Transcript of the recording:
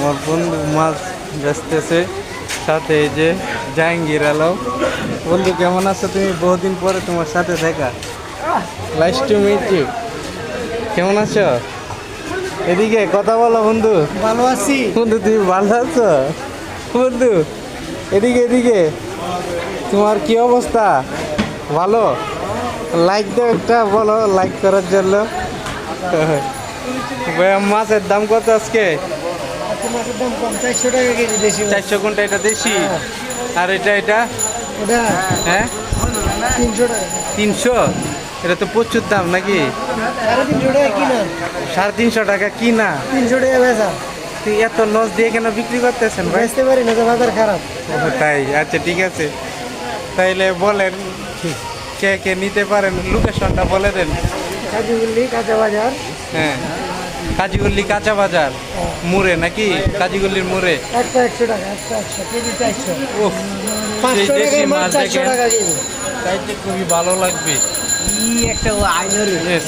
আমার বন্ধু মাছ বেচতেছে, সাথে এই যে জাহাঙ্গীর আলম। বন্ধু কেমন আছো তুমি? বহুদিন পরে তোমার সাথে দেখা। Nice to meet you. কেমন আছো? এদিকে কথা বলো বন্ধু। ভালো আছি। বন্ধু তুমি ভালো আছো? বন্ধু এদিকে এদিকে, তোমার কি অবস্থা? ভালো? লাইক দাও একটা, বলো লাইক করার জন্য। ভাইয়া মাছের দাম কত আজকে? আজকে মাছের দাম কম, 400 টাকা কেজি দেশি মাছ। 400 কোনটা? এটা দেশি? আর এটা এটা? ওটা হ্যাঁ 300 টাকা। 300? এটা তো প্রচুর দাম নাকি? 350 টাকা কিনা, 350 টাকা কিনা? 300 টাকা বেচা। তুই এত লস দিয়ে কেন বিক্রি করতেছেন ভাই? বেচতে পারি না, তো বাজার খারাপ। ও তাই, আচ্ছা ঠিক আছে। তাইলে বলেন কে কে নিতে পারেন, লোকেশনটা বলে দেন। কাজুগুলি কাঁচা বাজার। হ্যাঁ, কাজীগল্লি কাঁচা বাজার মুড়ে নাকি? কাজীগল্লির মুড়ে। একটা 100 টাকা, একটা 100 কেজি 400। ও 500 দেশি টাকার মাছ মাছ 400 দেখেন, টাকা কেজি। তাইতে খুবই ভালো লাগবে। একটা আইনার Yes.